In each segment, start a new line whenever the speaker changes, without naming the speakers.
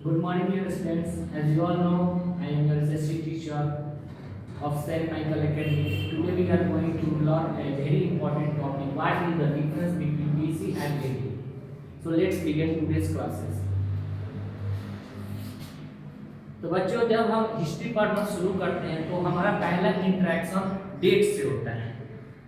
Good morning, dear students. As you all know, I am your SSC teacher of St. Michael Academy. Today we are going to learn a very important topic. What is the difference between BC and AD? So let's begin today's classes. तो बच्चों, जब हम history पढ़ना शुरू करते हैं तो हमारा पहला इंटरेक्शन डेट से होता है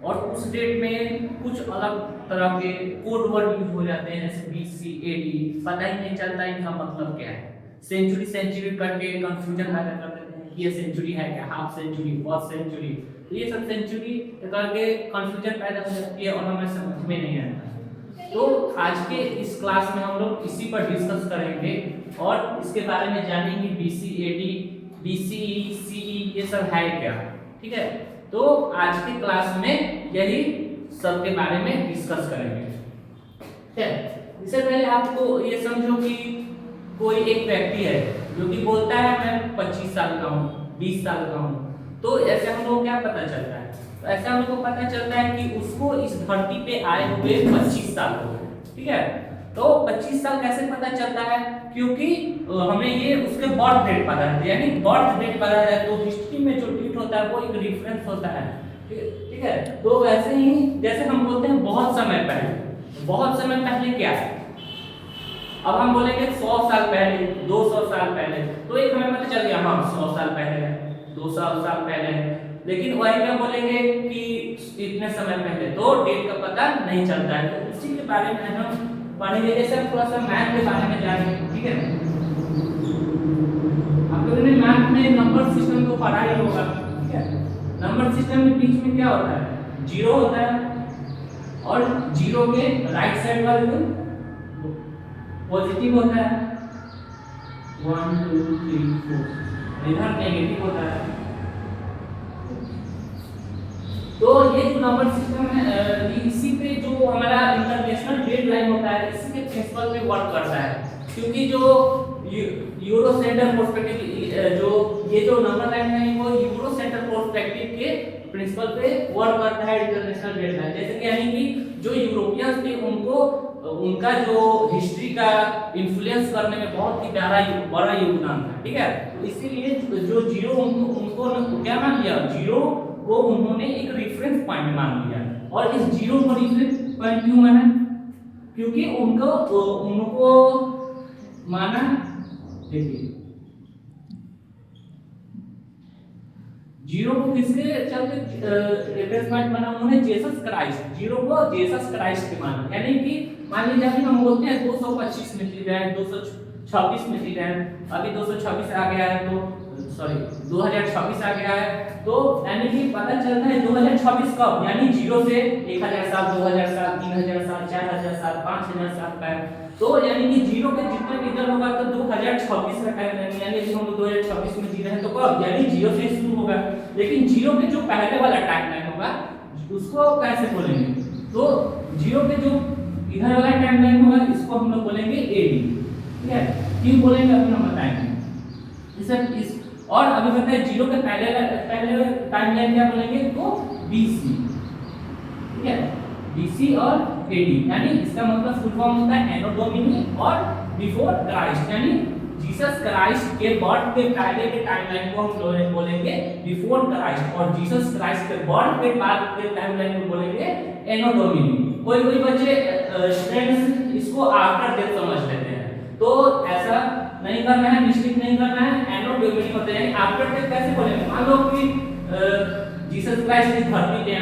और उस डेट में कुछ अलग तरह के कोड वर्ड यूज हो जाते हैं जैसे BC AD। पता ही नहीं चलता इनका मतलब क्या है। सेंचुरी सेंचुरी करके कंफ्यूजन पैदा कर देते हैं कि ये सेंचुरी है क्या, हाफ सेंचुरी, फर्स्ट सेंचुरी, तो ये सब सेंचुरी करके कंफ्यूजन पैदा हो जाती है और हमें समझ में नहीं आता। तो आज के इस क्लास में हम लोग इसी पर डिस्कस करेंगे और इसके बारे में जानेंगे BC AD, BCE CE ये सब है क्या, ठीक है। तो आज के क्लास में यही सब के बारे में डिस्कस करेंगे, ठीक है। इससे पहले आपको ये समझो कि कोई एक व्यक्ति है जो कि बोलता है मैं 25 साल का हूँ, 20 साल का हूँ, तो ऐसे हम लोग क्या पता चलता है? तो ऐसे हम लोग को पता चलता है कि उसको इस धरती पे आए हुए 25 साल हो गए, ठीक है। तो 25 साल कैसे पता चलता है? क्योंकि हमें ये उसके बर्थ डेट पता है, यानी बर्थ डेट पता है तो हिस्ट्री में जो डेट होता है वो एक रेफरेंस होता है, ठीक है। तो वैसे ही जैसे हम बोलते हैं बहुत समय पहले, बहुत समय पहले क्या है? अब हम बोलेंगे 100 साल पहले, 200 साल पहले, तो एक हमें पता चल गया हाँ 100 साल पहले है, 200 साल पहले है। लेकिन वही क्या बोलेंगे कि इतने समय पहले, तो डेट का पता नहीं चलता है। तो इसी के बारे में हम पढ़ेंगे। ऐसे थोड़ा सा मैथ के बारे में जानेंगे, ठीक है। आप लोगों ने मैथ में नंबर सिस्टम को पढ़ा ही होगा, ठीक है। नंबर सिस्टम के बीच में क्या होता है? जीरो होता है और जीरो के राइट साइड वाले पॉजिटिव होता है, 1 2 3 4, इधर नेगेटिव होता है। तो ये जो नंबर सिस्टम है इसी पे जो हमारा इंटरनेशनल डेडलाइन होता है इसी के प्रिंसिपल पे वर्क करता है। क्योंकि जो यूरोसेंटर पर्सपेक्टिव जो ये जो नंबर लाइन है वो यूरोसेंटर पर्सपेक्टिव के प्रिंसिपल पे वर्क करता है इंटरनेशनल डेडलाइन। जैसे कि यानी कि जो यूरोपियंस थे उनको उनका जो हिस्ट्री का इन्फ्लुएंस करने में बहुत ही बड़ा योगदान था, ठीक है। तो इसीलिए जो जीरो उनको क्या मान लिया? जीरो को उन्होंने एक रेफरेंस पॉइंट मान लिया। और इस जीरो को रेफरेंस पॉइंट क्यों माना? क्योंकि उनको माना, देखिए जीरो को किसके चलते रेफरेंस पॉइंट बना? उन्होंने जीसस क्राइस्ट, जीरो को जीसस क्राइस्ट के माना। यानी कि मान लीजिए अभी हम बोलते हैं 225 मिली रैंक, 226 मिली रैंक, अभी 226 आ गया है, तो सॉरी 2026 आ गया है। तो यानी कि पता चलता है 2026 कब? यानी जीरो से 1000 साल, 2000 साल, 3000 साल, 4000 साल, 5000 साल का है। तो यानी कि जीरो के जितने भी इधर होगा तो 2026 का टाइम लगेगा। यानी हम लोग 2026 में जी रहे हैं तो कब? यानी जीरो से शुरू होगा। लेकिन जीरो के जो पहले वाला टाइम लाइन होगा उसको कैसे बोलेंगे? तो जीरो के जो इधर वाला टाइम लाइन होगा इसको हम लोग बोलेंगे एडी, ठीक है। क्यों बोलेंगे अभी हम बताएंगे। इस और अभी बताइए जीरो के पहले टाइम लाइन क्या बोलेंगे? तो BC, ठीक है। BC और AD, यानी इसका मतलब फुल फॉर्म होता है एनो डोमिनी और बिफोर क्राइस्ट, यानी जीसस क्राइस्ट के बर्थ के पहले के टाइमलाइन को हम बोलेंगे बिफोर क्राइस्ट और जीसस क्राइस्ट के बर्थ के बाद के टाइमलाइन को बोलेंगे एनो डोमिनी। कोई बच्चे स्टूडेंट्स इसको आफ्टर डेथ समझ लेते हैं, तो ऐसा नहीं करना है, मिस्टेक नहीं करना है। एनो डोमिनी होता है, यानी आफ्टर डेथ कैसे बोलेंगे? मान लो कि जीसस क्राइस्ट इस धरती पे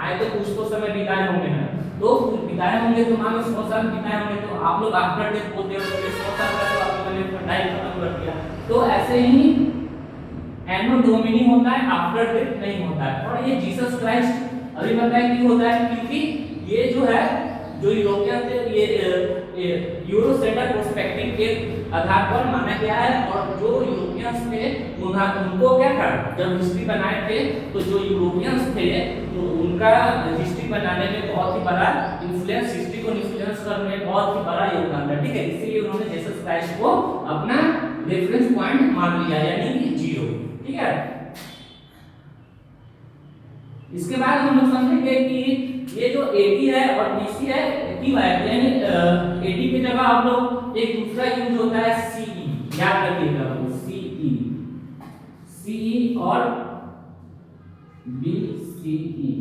आए तो कुछ तो समय बिताए होंगे ना, तो बिताए होंगे तो मान लो 100 साल बिताए होंगे, तो आप लोग आफ्टर डेथ बोलते हो 100 साल का तो आप लोगों ने पढ़ाई खत्म कर दिया। तो ऐसे ही एनो डोमिनी होता है, आफ्टर डेथ नहीं होता है। और ये जीसस क्राइस्ट अभी बताया क्यों होता है? क्योंकि ये जो है जो यूरोपियन थे ये यूरोसेंटर पर्सपेक्टिव के आधार पर माना गया है। और जो यूरोपियंस थे उनको क्या था, जब हिस्ट्री बनाए थे तो जो यूरोपियंस थे तो उनका हिस्ट्री बनाने में बहुत ही बड़ा इन्फ्लुएंस, हिस्ट्री को इन्फ्लुएंस करने में बहुत ही बड़ा योगदान था, ठीक है। इसीलिए उन्होंने जीसस क्राइस्ट को अपना रेफरेंस पॉइंट मान लिया, यानी कि जीरो, ठीक है। इसके बाद हम लोग समझेंगे कि ये जो AD है और BC है, यानी AD की जगह हम लोग एक दूसरा यूज होता है CE, BCE।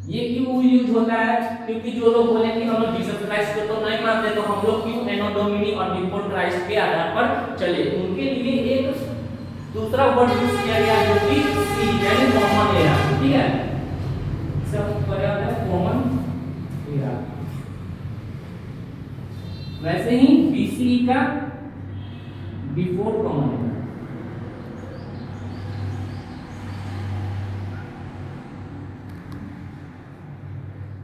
ये क्यों यूज होता है? क्योंकि जो लोग बोले कि हम लोग जीसस क्राइस्ट को तो नहीं मानते, तो हम लोग क्यों एनो डोमिनी और बिफोर क्राइस्ट के आधार पर चले। उनके लिए एक दूसरा वर्ड यूज किया गया जो कि सी यानी कॉमन एरा, ठीक है, सब क्या होता है कॉमन एरा। वैसे ही BCE का बिफोर कॉमन एरा।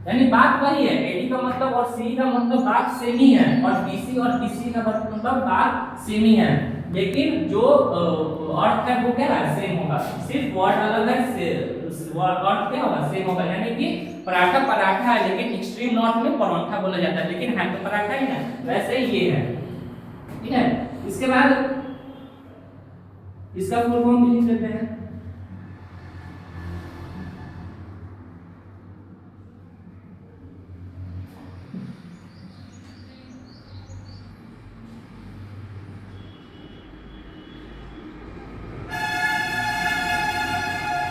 यानी बात वही है, एडी का मतलब और सी का मतलब बात सेम ही है, और BC और BC का मतलब बात सेम ही है, लेकिन जो अर्थ है वो क्या है, सेम होगा, सिर्फ वर्ड अलग है, अर्थ क्या होगा, सेम होगा। यानी कि पराठा पराठा है, लेकिन एक्सट्रीम नॉर्थ में पराठा बोला जाता है, लेकिन है तो पराठा ही है, वैसे ही ये है, ठीक है। इसके बाद इसका फुल फॉर्म भी लिख देते हैं।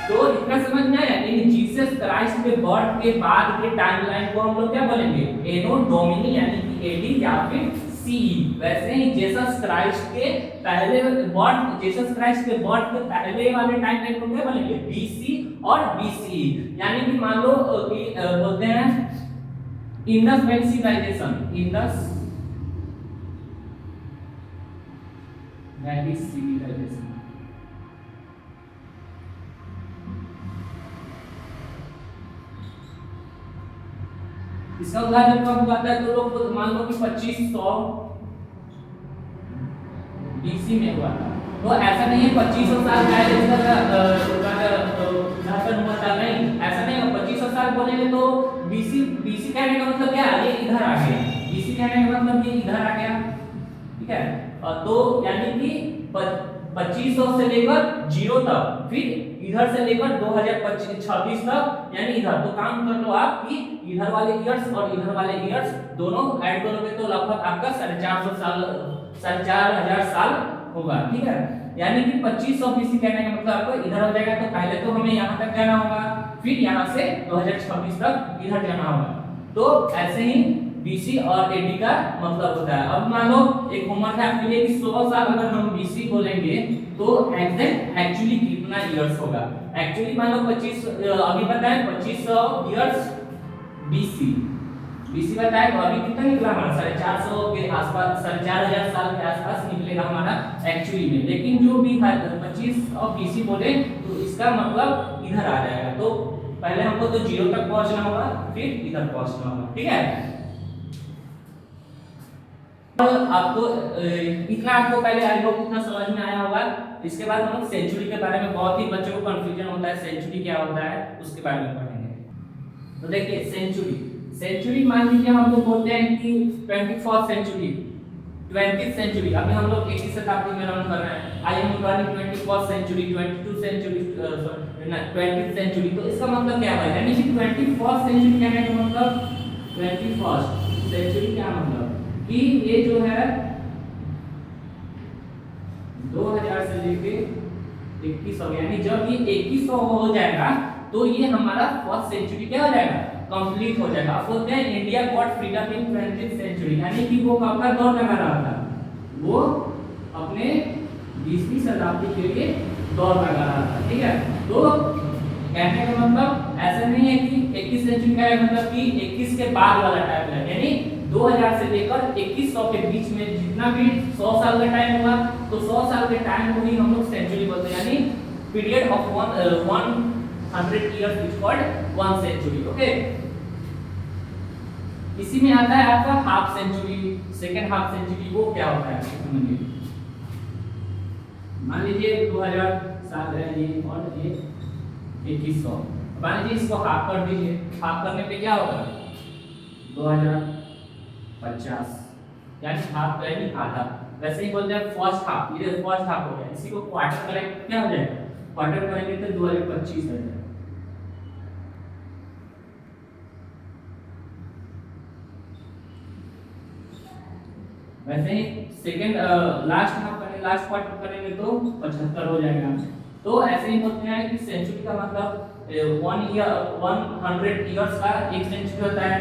तो इतना समझ में आया। इन जीसस क्राइस्ट के बर्थ के बाद के टाइमलाइन को हम लोग क्या बोलेंगे, एनो डोमिनी यानी कि एडी या फिर सीई। वैसे ही जीसस क्राइस्ट के पहले बर्थ, जीसस क्राइस्ट के बर्थ के पहले वाले टाइमलाइन को क्या बोलेंगे, बीसी और बीसीई। यानी कि मान लो कि बोलते हैं Indus Valley Civilisation, Indus Valley Civilisation, इसका उदाहरण कब हुआ था, तो लोग मान लो कि 2500 BC में हुआ था। तो ऐसा नहीं है 2500 साल पहले इसका उदाहरण हुआ था, नहीं ऐसा नहीं है। 2500 साल बोलेंगे तो BC कहने का मतलब क्या है, ये इधर आ गया, BC कहने का मतलब ये इधर आ गया, ठीक है। तो यानी कि 2500 से लेकर 0 तक, फिर इधर से लेकर 2026 तक, यानी इधर। तो काम कर लो आप कि इधर वाले ईयर्स और इधर वाले ईयर्स दोनों ऐड करोगे तो लगभग आपका 450 साल, 4500 साल होगा, ठीक है। यानी कि 2500 BC कहने का मतलब आपको इधर हो जाएगा। तो पहले तो हमें यहाँ तक जाना होगा, फिर यहाँ से 2026 तक इधर जाना होगा। तो ऐसे ही BC और AD का मतलब होता है। अब मान लो एक होमवर्क है आपके लिए कि 100 साल अगर हम BC बोलेंगे तो एग्जैक्ट एक्चुअली कितना ईयर्स होगा। एक्चुअली मान लो 25, अभी बताएं 2500 ईयर्स BC बताए, तो अभी कितना निकला हमारा 450 के आसपास, 4500 साल के आसपास निकलेगा हमारा एक्चुअली में। लेकिन जो भी 25 और BC बोले तो इसका मतलब इधर आ जाएगा। तो पहले हमको तो 0 तक पहुंचना होगा, फिर इधर पहुंचना होगा, ठीक है। आपको इतना आपको पहले आई होप इतना समझ में आया होगा। इसके बाद हम लोग सेंचुरी के बारे में, बहुत ही बच्चों को कंफ्यूजन होता है सेंचुरी क्या होता है, उसके बारे में पढ़ेंगे। तो देखिए सेंचुरी मान लीजिए हम लोग बोलते हैं कि 21st सेंचुरी, 20th सेंचुरी, अभी हम लोग 21वीं शताब्दी में रन कर रहे हैं। I am running 21st century, 22 century, 20th century. तो इसका मतलब क्या है, यानी कि 21st सेंचुरी कहने का मतलब 21st सेंचुरी क्या मतलब कि ये जो है 2000 से लेके 2100, यानी जब ये 2100 हो जाएगा तो ये हमारा फर्स्ट सेंचुरी क्या हो जाएगा, कंप्लीट हो जाएगा। अब बोलते हैं India got freedom in 20th century, यानी कि वो कब का दौर लगा रहा था, वो अपने 20वीं शताब्दी के लिए दौर लगा रहा था, ठीक है। तो कहने का मतलब ऐसा नहीं है कि 21 सेंचुरी का मतलब कि 21 के बाद वाला टाइम है, यानी 2000 से लेकर 2100 के बीच में जितना भी 100 साल का टाइम होगा, तो 100 साल के टाइम को ही हम लोग सेंचुरी बोलते हैं, यानी period of 100 years is called 1 century, okay. इसी में आता है आपका half century, second half century. वो क्या होता है समझिए, मान लीजिए 2000 साल है ये और ये 2100, मान लीजिए इसको हाफ कर दीजिए। हाफ करने पे क्या होगा 2050, यानी हाफ यानी आधा। वैसे ही बोलते हैं फर्स्ट हाफ, ये फर्स्ट हाफ हो गया। इसी को क्वार्टर करेंगे क्या हो जाएगा, क्वार्टर करेंगे तो 2025 हो जाएगा। वैसे ही सेकंड लास्ट हाफ करेंगे, लास्ट क्वार्टर करेंगे तो 75 हो जाएगा। तो ऐसे ही बोलते हैं कि सेंचुरी का मतलब 100 ईयर्स का एक सेंचुरी होता है,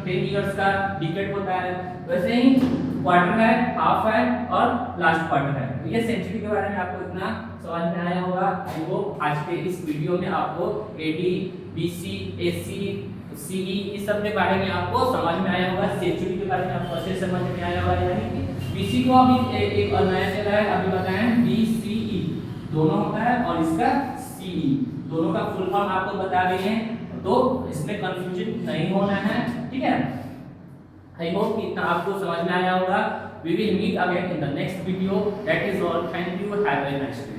10 ईयर्स का डिकेड होता है। वैसे ही क्वार्टर है, हाफ है और लास्ट क्वार्टर है। तो ये सेंचुरी के बारे में आपको इतना समझ में आया होगा। आई होप आज के इस वीडियो में आपको एडी, बीसी, एसी, सीई इस सब के बारे में आपको समझ में आया होगा। सेंचुरी के बारे में आपको अच्छे समझ में आया होगा। यानी कि बीसी को अभी एक नया चला है, अभी बताएं बीसीई दोनों होता है और इसका सीई दोनों का फुल फॉर्म आपको बता रहे हैं, तो इसमें कंफ्यूजन नहीं होना है, ठीक है। आई होप इतना आपको समझ में आया होगा। We will meet again in the next video. That is all. Thank you. Have a nice day.